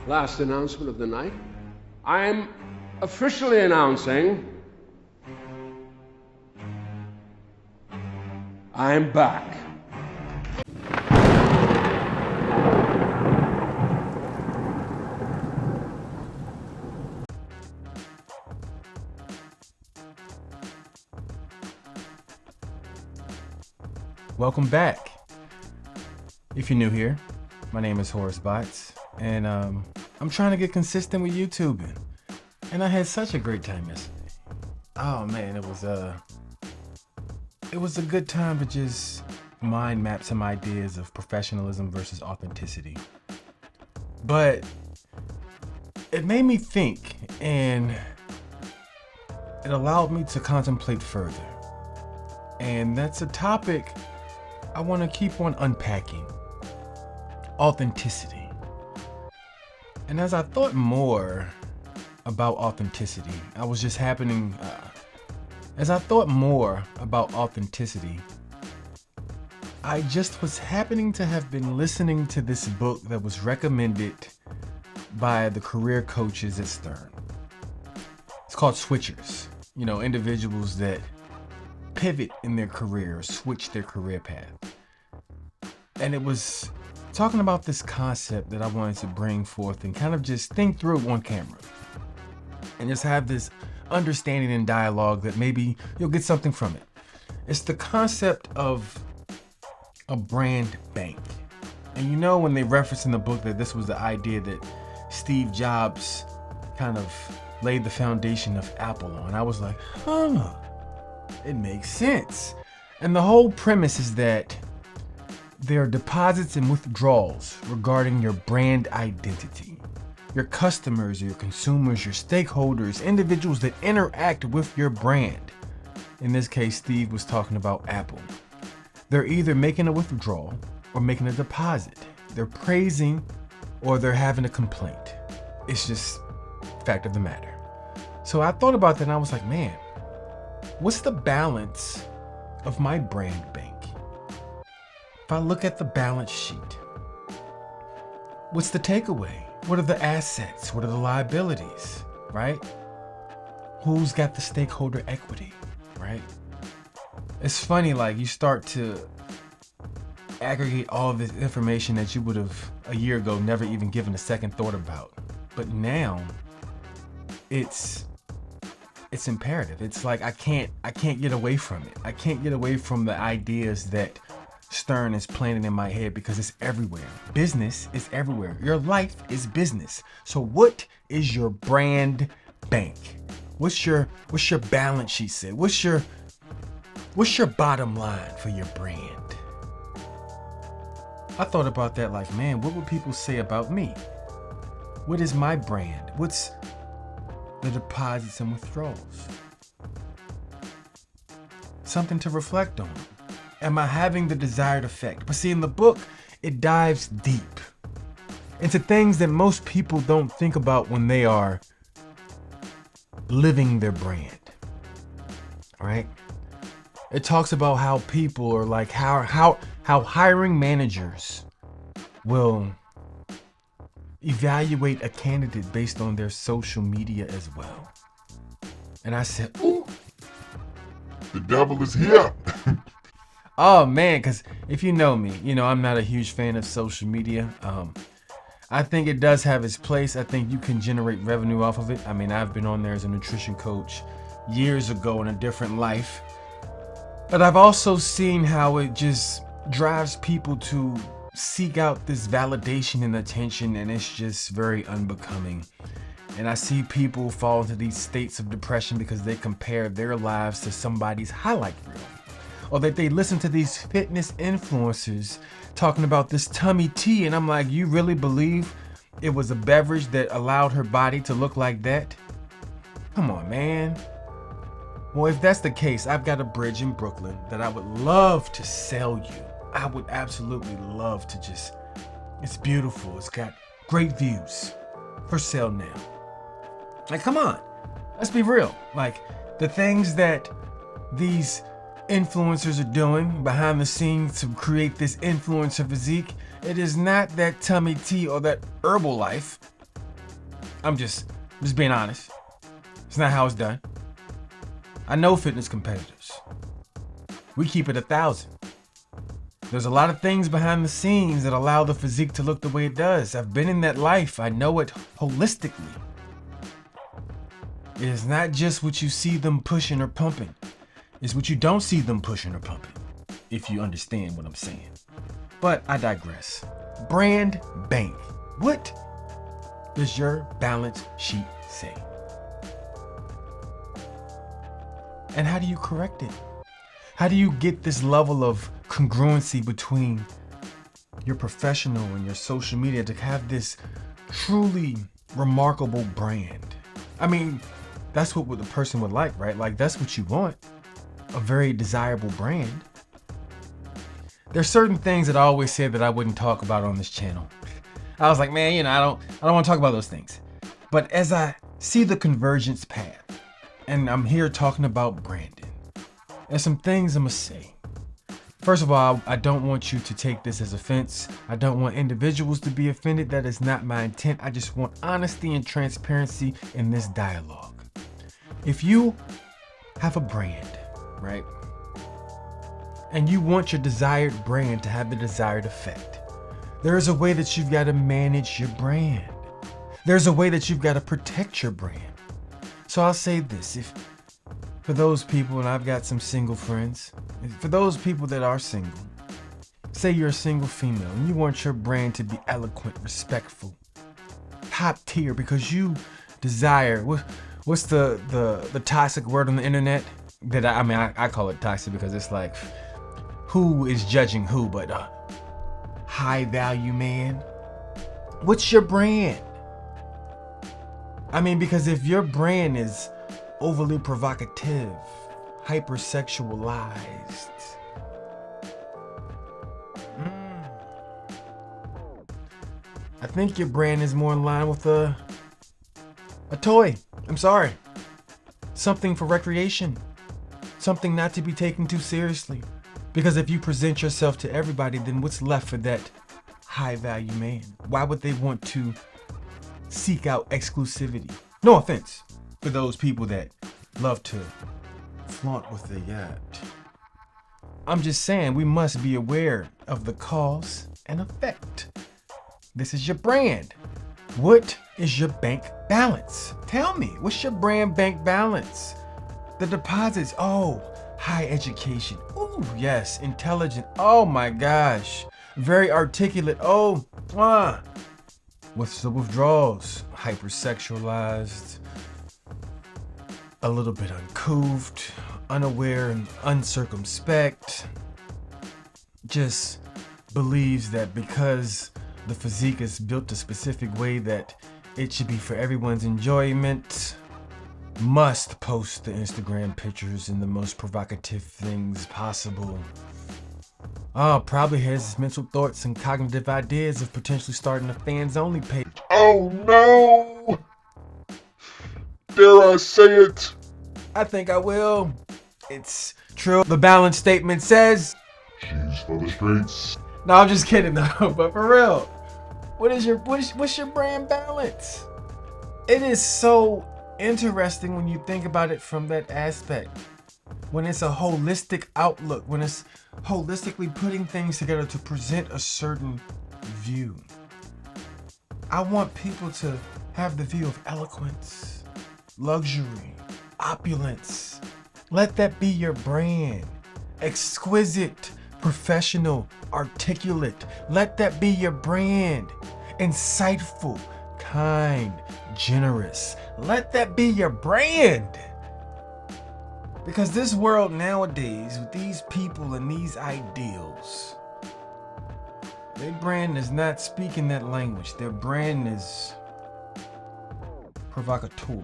Last announcement of the night. I'm officially announcing I'm back. Welcome back. If you're new here, my name is Horace Bots, and I'm trying to get consistent with YouTubing. And I had such a great time yesterday. Oh man, it was a good time to just mind map some ideas of professionalism versus authenticity. But it made me think, and it allowed me to contemplate further. And that's a topic I want to keep on unpacking. Authenticity. And as I thought more about authenticity, I just was happening to have been listening to this book that was recommended by the career coaches at Stern. It's called Switchers. You know, individuals that pivot in their career or switch their career path. And it was talking about this concept that I wanted to bring forth and kind of just think through on camera and just have this understanding and dialogue that maybe you'll get something from it. It's the concept of a brand bank. And you know, when they reference in the book that this was the idea that Steve Jobs kind of laid the foundation of Apple on, I was like, it makes sense. And the whole premise is that there are deposits and withdrawals regarding your brand identity. Your customers, your consumers, your stakeholders, individuals that interact with your brand. In this case, Steve was talking about Apple. They're either making a withdrawal or making a deposit. They're praising or they're having a complaint. It's just fact of the matter. So I thought about that and I was like, man, what's the balance of my brand bank? If I look at the balance sheet, what's the takeaway? What are the assets? What are the liabilities, right? Who's got the stakeholder equity, right? It's funny, like you start to aggregate all of this information that you would have a year ago never even given a second thought about. But now it's imperative. It's like I can't get away from it. I can't get away from the ideas that Stern is planting in my head because it's everywhere. Business is everywhere. Your life is business. So what is your brand bank? What's your balance sheet say? What's your bottom line for your brand? I thought about that like, man, what would people say about me? What is my brand? What's the deposits and withdrawals? Something to reflect on. Am I having the desired effect? But see, in the book, it dives deep into things that most people don't think about when they are living their brand. All right? It talks about how people are like how hiring managers will evaluate a candidate based on their social media as well. And I said, ooh, the devil is here. oh man, because if you know me, you know I'm not a huge fan of social media. I think it does have its place. I think you can generate revenue off of it. I mean, I've been on there as a nutrition coach years ago in a different life. But I've also seen how it just drives people to seek out this validation and attention, and it's just very unbecoming. And I see people fall into these states of depression because they compare their lives to somebody's highlight reel. Or that they listen to these fitness influencers talking about this tummy tea, and I'm like, you really believe it was a beverage that allowed her body to look like that? Come on, man. Well, if that's the case, I've got a bridge in Brooklyn that I would love to sell you. I would absolutely love to just, it's beautiful. It's got great views. For sale now. Like, come on. Let's be real. Like, the things that these influencers are doing behind the scenes to create this influencer physique, it is not that tummy tea or that Herbalife. I'm just being honest. It's not how it's done. I know fitness competitors. We keep it 1,000. There's a lot of things behind the scenes that allow the physique to look the way it does. I've been in that life. I know it holistically. It is not just what you see them pushing or pumping. It's what you don't see them pushing or pumping, if you understand what I'm saying. But I digress. Brand bank. What does your balance sheet say? And how do you correct it? How do you get this level of congruency between your professional and your social media to have this truly remarkable brand? I mean, that's what the person would like, right? Like, that's what you want. A very desirable brand. There's certain things that I always said that I wouldn't talk about on this channel. I was like, man, I don't want to talk about those things. But as I see the convergence path, and I'm here talking about branding, there's some things I'm gonna say. First of all, I don't want you to take this as offense. I don't want individuals to be offended. That is not my intent. I just want honesty and transparency in this dialogue. If you have a brand, right? And you want your desired brand to have the desired effect, there is a way that you've got to manage your brand. There's a way that you've got to protect your brand. So I'll say this, for those people, and I've got some single friends, for those people that are single, say you're a single female and you want your brand to be eloquent, respectful, top tier, because you desire, what's the toxic word on the internet? That I call it toxic because it's like, who is judging who, but high value man. What's your brand? I mean, because if your brand is overly provocative, hypersexualized, I think your brand is more in line with a toy. I'm sorry. Something for recreation. Something not to be taken too seriously. Because if you present yourself to everybody, then what's left for that high value man? Why would they want to seek out exclusivity? No offense for those people that love to flaunt what they got. I'm just saying we must be aware of the cause and effect. This is your brand. What is your bank balance? Tell me, what's your brand bank balance? The deposits, high education. Ooh, yes, intelligent. Oh my gosh. Very articulate. What's the withdrawals? Hypersexualized, a little bit uncouth, unaware and uncircumspect. Just believes that because the physique is built a specific way that it should be for everyone's enjoyment. Must post the Instagram pictures and the most provocative things possible. Probably has mental thoughts and cognitive ideas of potentially starting a fans only page. Oh no! Dare I say it? I think I will. It's true. The balance statement says, She's for the streets. no, I'm just kidding though, but for real. What's your brand balance? It is so interesting when you think about it from that aspect. When it's a holistic outlook, when it's holistically putting things together to present a certain view. I want people to have the view of eloquence, luxury, opulence. Let that be your brand. Exquisite, professional, articulate. Let that be your brand. Insightful, kind, generous. Let that be your brand. Because this world nowadays, with these people and these ideals, their brand is not speaking that language. Their brand is provocateur.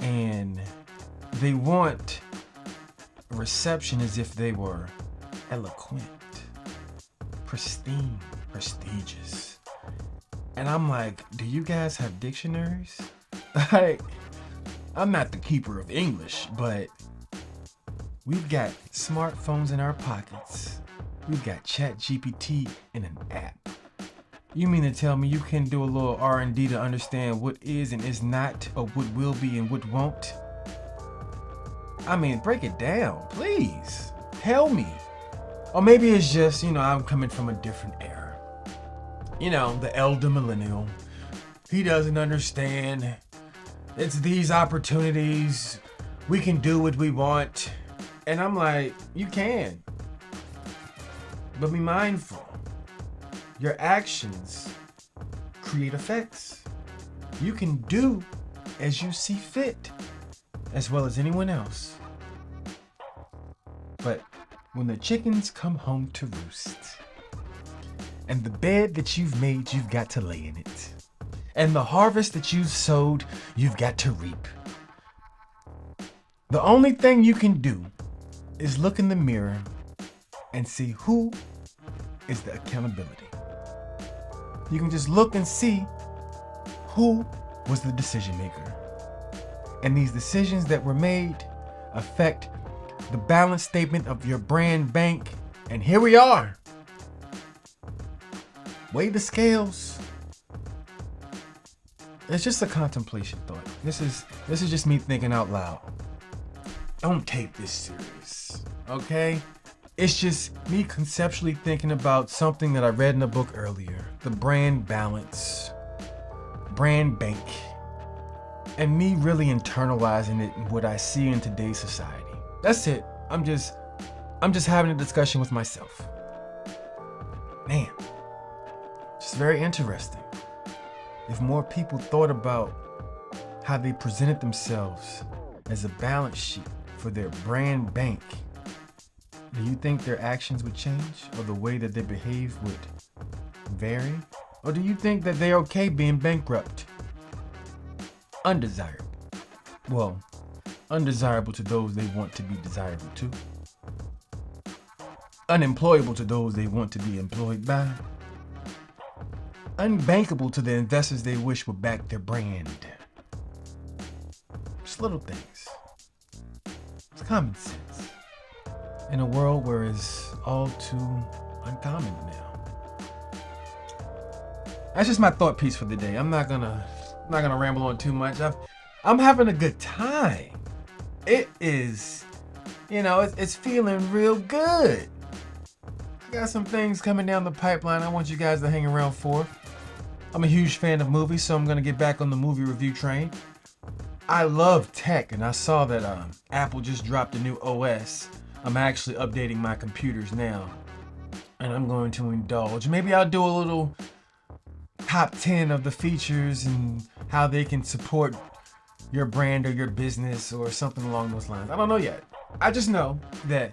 And they want a reception as if they were eloquent, pristine, prestigious. And I'm like, do you guys have dictionaries? Like, I'm not the keeper of English, but we've got smartphones in our pockets. We've got ChatGPT in an app. You mean to tell me you can do a little R&D to understand what is and is not, or what will be and what won't? I mean, break it down, please. Tell me. Or maybe it's just, I'm coming from a different era. The elder millennial. He doesn't understand. It's these opportunities. We can do what we want. And I'm like, you can. But be mindful. Your actions create effects. You can do as you see fit, as well as anyone else. But when the chickens come home to roost, and the bed that you've made, you've got to lay in it, and the harvest that you've sowed, you've got to reap. The only thing you can do is look in the mirror and see who is the accountability. You can just look and see who was the decision maker. And these decisions that were made affect the balance statement of your brand bank. And here we are. Weigh the scales. It's just a contemplation thought. This is just me thinking out loud. Don't take this serious, okay? It's just me conceptually thinking about something that I read in a book earlier. The brand balance, brand bank, and me really internalizing it in what I see in today's society. That's it. I'm just having a discussion with myself. Man, just very interesting. If more people thought about how they presented themselves as a balance sheet for their brand bank, do you think their actions would change, or the way that they behave would vary? Or do you think that they're okay being bankrupt? Undesirable. Well, undesirable to those they want to be desirable to. Unemployable to those they want to be employed by. Unbankable to the investors they wish would back their brand. Just little things. It's common sense. In a world where it's all too uncommon now. That's just my thought piece for the day. I'm not gonna ramble on too much. I'm having a good time. It is, it's feeling real good. I got some things coming down the pipeline I want you guys to hang around for. I'm a huge fan of movies, so I'm gonna get back on the movie review train. I love tech, and I saw that Apple just dropped a new OS. I'm actually updating my computers now, and I'm going to indulge. Maybe I'll do a little top 10 of the features and how they can support your brand or your business or something along those lines. I don't know yet. I just know that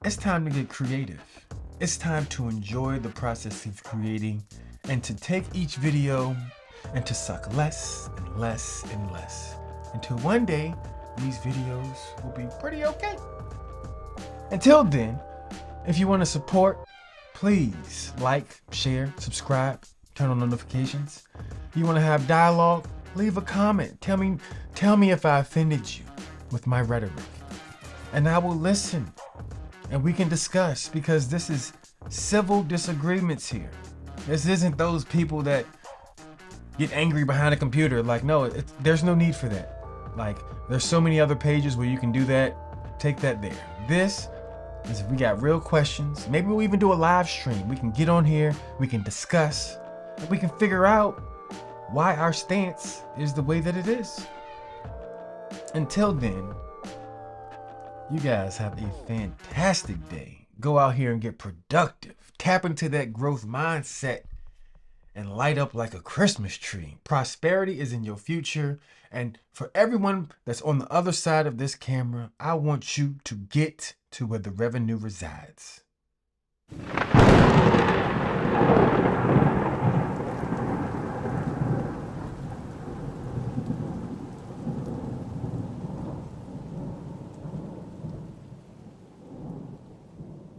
it's time to get creative. It's time to enjoy the process of creating, and to take each video and to suck less and less and less until one day these videos will be pretty okay. Until then, if you want to support, please like, share, subscribe, turn on notifications. You want to have dialogue? Leave a comment. Tell me if I offended you with my rhetoric. And I will listen. And we can discuss, because this is civil disagreements here. This isn't those people that get angry behind a computer. Like, no, there's no need for that. Like, there's so many other pages where you can do that. Take that there. This is if we got real questions. Maybe we'll even do a live stream. We can get on here. We can discuss. And we can figure out why our stance is the way that it is. Until then, you guys have a fantastic day. Go out here and get productive. Tap into that growth mindset and light up like a Christmas tree. Prosperity is in your future. And for everyone that's on the other side of this camera, I want you to get to where the revenue resides.